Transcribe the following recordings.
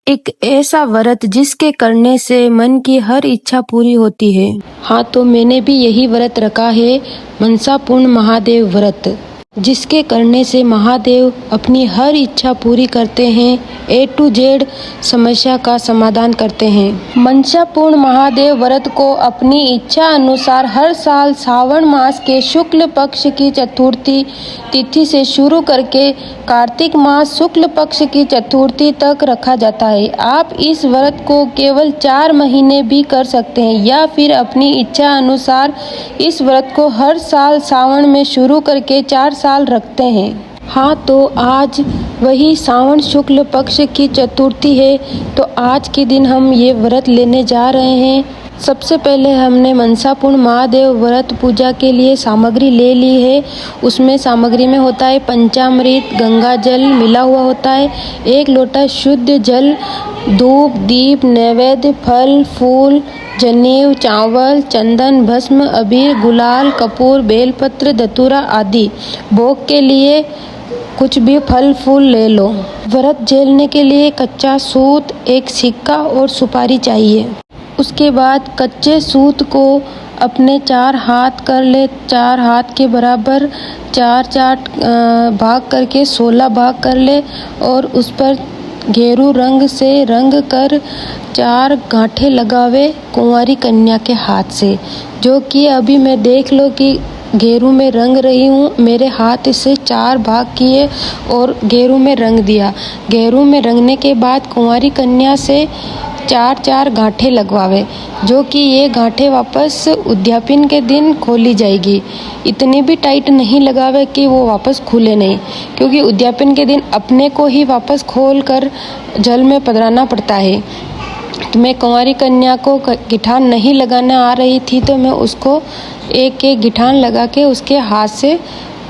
एक ऐसा व्रत जिसके करने से मन की हर इच्छा पूरी होती है। हाँ, तो मैंने भी यही व्रत रखा है, मनसापूर्ण महादेव व्रत, जिसके करने से महादेव अपनी हर इच्छा पूरी करते हैं, A to Z समस्या का समाधान करते हैं। मनसापूर्ण महादेव व्रत को अपनी इच्छा अनुसार हर साल श्रावण मास के शुक्ल पक्ष की चतुर्थी तिथि से शुरू करके कार्तिक मास शुक्ल पक्ष की चतुर्थी तक रखा जाता है। आप इस व्रत को केवल 4 महीने भी कर सकते हैं या फिर अपनी इच्छा अनुसार इस व्रत को हर साल श्रावण में शुरू करके 4 साल रखते हैं। हाँ, तो आज वही श्रावण शुक्ल पक्ष की चतुर्थी है, तो आज के दिन हम ये व्रत लेने जा रहे हैं। सबसे पहले हमने मनसापूर्ण महादेव व्रत पूजा के लिए सामग्री ले ली है। उसमें सामग्री में होता है पंचामृत, गंगा जल मिला हुआ होता है, 1 लोटा शुद्ध जल, धूप, दीप, नैवेद्य, फल, फूल, जनेऊ, चावल, चंदन, भस्म, अबीर, गुलाल, कपूर, बेलपत्र, धतूरा आदि। भोग के लिए कुछ भी फल फूल ले लो। व्रत झेलने के लिए कच्चा सूत, 1 सिक्का और सुपारी चाहिए। उसके बाद कच्चे सूत को अपने 4 हाथ कर ले, 4 हाथ के बराबर 4-4 भाग करके 16 भाग कर ले और उस पर गेरू रंग से रंग कर 4 गांठें लगावे कुंवारी कन्या के हाथ से, जो कि अभी मैं देख लो कि गेरू में रंग रही हूँ। मेरे हाथ से 4 भाग किए और गेरू में रंग दिया। गेरू में रंगने के बाद कुंवारी कन्या से 4-4 गांठें लगवावे, जो कि ये गांठें वापस उद्यापन के दिन खोली जाएगी। इतनी भी टाइट नहीं लगावे कि वो वापस खुले नहीं, क्योंकि उद्यापन के दिन अपने को ही वापस खोल कर जल में पधराना पड़ता है। तो मैं कुंवारी कन्या को गिठान नहीं लगाना आ रही थी, तो मैं उसको एक गिठान लगा के उसके हाथ से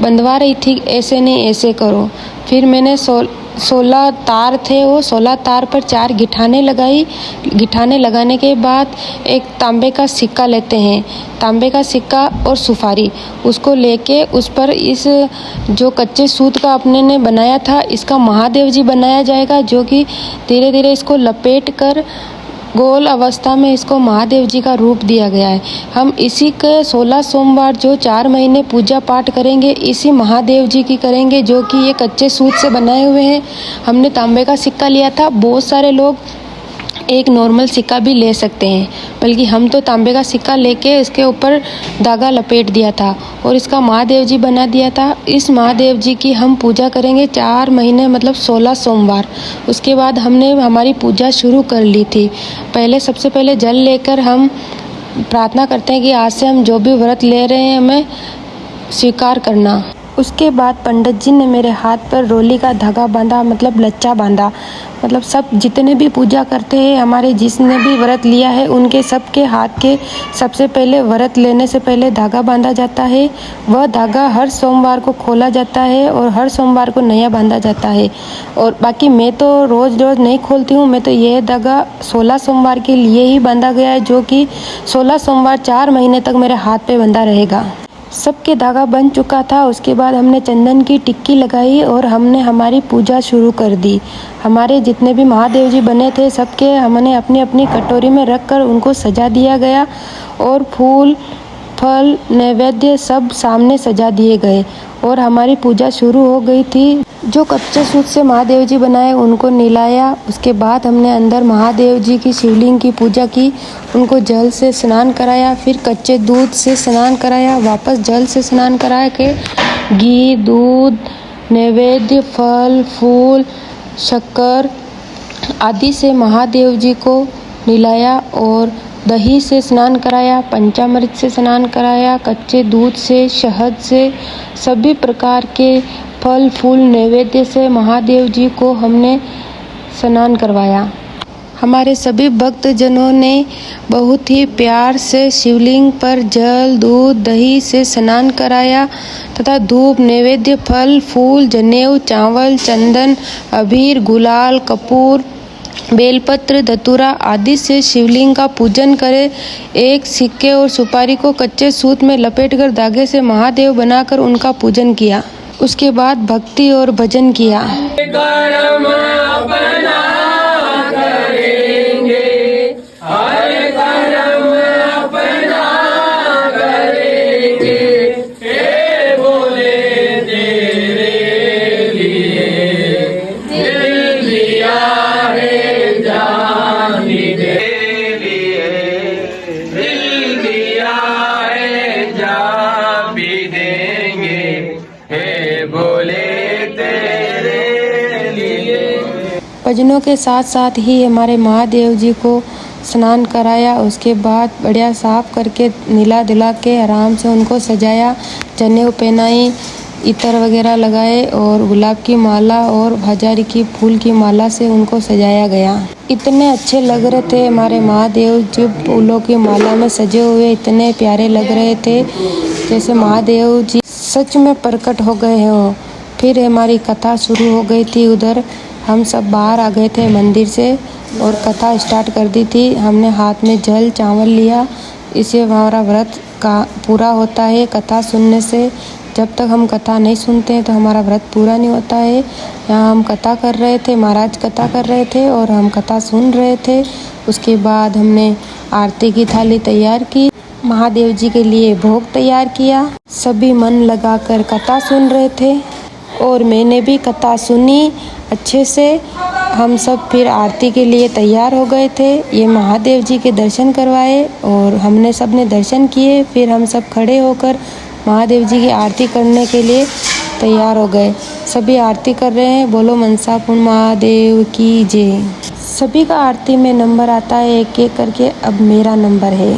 बंधवा रही थी। ऐसे नहीं, ऐसे करो। फिर मैंने 16 तार थे, वो 16 तार पर 4 गिठाने लगाई। गिठाने लगाने के बाद एक तांबे का सिक्का लेते हैं, तांबे का सिक्का और सुपारी, उसको लेके उस पर इस जो कच्चे सूत का अपने ने बनाया था, इसका महादेव जी बनाया जाएगा, जो कि धीरे धीरे इसको लपेट कर गोल अवस्था में इसको महादेव जी का रूप दिया गया है। हम इसी के 16 सोमवार जो 4 महीने पूजा पाठ करेंगे, इसी महादेव जी की करेंगे, जो कि ये कच्चे सूत से बनाए हुए हैं। हमने तांबे का सिक्का लिया था। बहुत सारे लोग एक नॉर्मल सिक्का भी ले सकते हैं, बल्कि हम तो तांबे का सिक्का लेके इसके ऊपर धागा लपेट दिया था और इसका महादेव जी बना दिया था। इस महादेव जी की हम पूजा करेंगे 4 महीने, मतलब 16 सोमवार। उसके बाद हमने हमारी पूजा शुरू कर ली थी। पहले सबसे पहले जल लेकर हम प्रार्थना करते हैं कि आज से हम जो भी व्रत ले रहे हैं हमें स्वीकार करना। उसके बाद पंडित जी ने मेरे हाथ पर रोली का धागा बांधा, मतलब लच्चा बांधा। मतलब सब जितने भी पूजा करते हैं, हमारे जिसने भी व्रत लिया है, उनके सबके हाथ के सबसे पहले व्रत लेने से पहले धागा बांधा जाता है। वह धागा हर सोमवार को खोला जाता है और हर सोमवार को नया बांधा जाता है। और बाकी मैं तो रोज़ रोज़ नहीं खोलती हूँ। मैं तो यह धागा 16 सोमवार के लिए ही बांधा गया है, जो कि 16 सोमवार 4 महीने तक मेरे हाथ पे बंधा रहेगा। सबके धागा बन चुका था। उसके बाद हमने चंदन की टिक्की लगाई और हमने हमारी पूजा शुरू कर दी। हमारे जितने भी महादेव जी बने थे, सबके हमने अपनी अपनी कटोरी में रख कर उनको सजा दिया गया और फूल, फल, नैवेद्य सब सामने सजा दिए गए और हमारी पूजा शुरू हो गई थी। जो कच्चे सूत से महादेव जी बनाए उनको नहलाया। उसके बाद हमने अंदर महादेव जी की शिवलिंग की पूजा की, उनको जल से स्नान कराया, फिर कच्चे दूध से स्नान कराया, वापस जल से स्नान करा के घी, दूध, नैवेद्य, फल, फूल, शक्कर आदि से महादेव जी को नहलाया और दही से स्नान कराया, पंचामृत से स्नान कराया, कच्चे दूध से, शहद से, सभी प्रकार के फल फूल नैवेद्य से महादेव जी को हमने स्नान करवाया। हमारे सभी भक्तजनों ने बहुत ही प्यार से शिवलिंग पर जल, दूध, दही से स्नान कराया तथा धूप, नैवेद्य, फल फूल, जनेऊ, चावल, चंदन, अबीर, गुलाल, कपूर, बेलपत्र, धतूरा आदि से शिवलिंग का पूजन करे। 1 सिक्के और सुपारी को कच्चे सूत में लपेटकर धागे से महादेव बनाकर उनका पूजन किया। उसके बाद भक्ति और भजन किया। भजनों के साथ साथ ही हमारे महादेव जी को स्नान कराया। उसके बाद बढ़िया साफ करके नीला दिला के आराम से उनको सजाया, जनेऊ पहनाई, इत्र वगैरह लगाए और गुलाब की माला और हजारी की फूल की माला से उनको सजाया गया। इतने अच्छे लग रहे थे हमारे महादेव जी, फूलों की माला में सजे हुए इतने प्यारे लग रहे थे, जैसे महादेव जी सच में प्रकट हो गए हो। फिर हमारी कथा शुरू हो गई थी। उधर हम सब बाहर आ गए थे मंदिर से और कथा स्टार्ट कर दी थी। हमने हाथ में जल चावल लिया, इससे हमारा व्रत का पूरा होता है कथा सुनने से। जब तक हम कथा नहीं सुनते हैं तो हमारा व्रत पूरा नहीं होता है। यहाँ हम कथा कर रहे थे, महाराज कथा कर रहे थे और हम कथा सुन रहे थे। उसके बाद हमने आरती की थाली तैयार की, महादेव जी के लिए भोग तैयार किया। सभी मन लगाकर कथा सुन रहे थे और मैंने भी कथा सुनी अच्छे से। हम सब फिर आरती के लिए तैयार हो गए थे। ये महादेव जी के दर्शन करवाए और हमने सब ने दर्शन किए। फिर हम सब खड़े होकर महादेव जी की आरती करने के लिए तैयार हो गए। सभी आरती कर रहे हैं, बोलो मनसापुर महादेव की जय। सभी का आरती में नंबर आता है एक एक करके। अब मेरा नंबर है।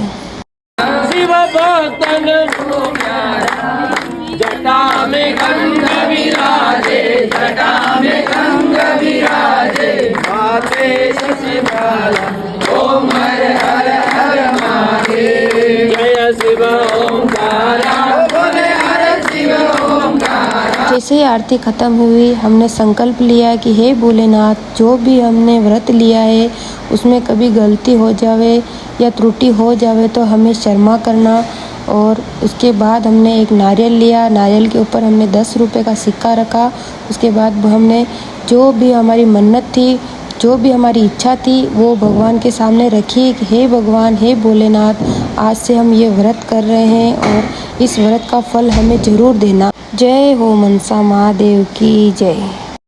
जटा में गंग विराजे, जटा में गंग विराजे, माथे शशिबाला, ओम हर हर हर महादेव, जय शिव ओंकारा, बोले हर शिव ओंकारा। जैसे ही आरती खत्म हुई, हमने संकल्प लिया कि हे भोलेनाथ, जो भी हमने व्रत लिया है उसमें कभी गलती हो जावे या त्रुटि हो जावे तो हमें क्षमा करना। और उसके बाद हमने एक नारियल लिया, नारियल के ऊपर हमने 10 रुपए का सिक्का रखा। उसके बाद हमने जो भी हमारी मन्नत थी, जो भी हमारी इच्छा थी, वो भगवान के सामने रखी कि हे भगवान, हे भोलेनाथ, आज से हम ये व्रत कर रहे हैं और इस व्रत का फल हमें ज़रूर देना। जय हो मनसा महादेव की जय।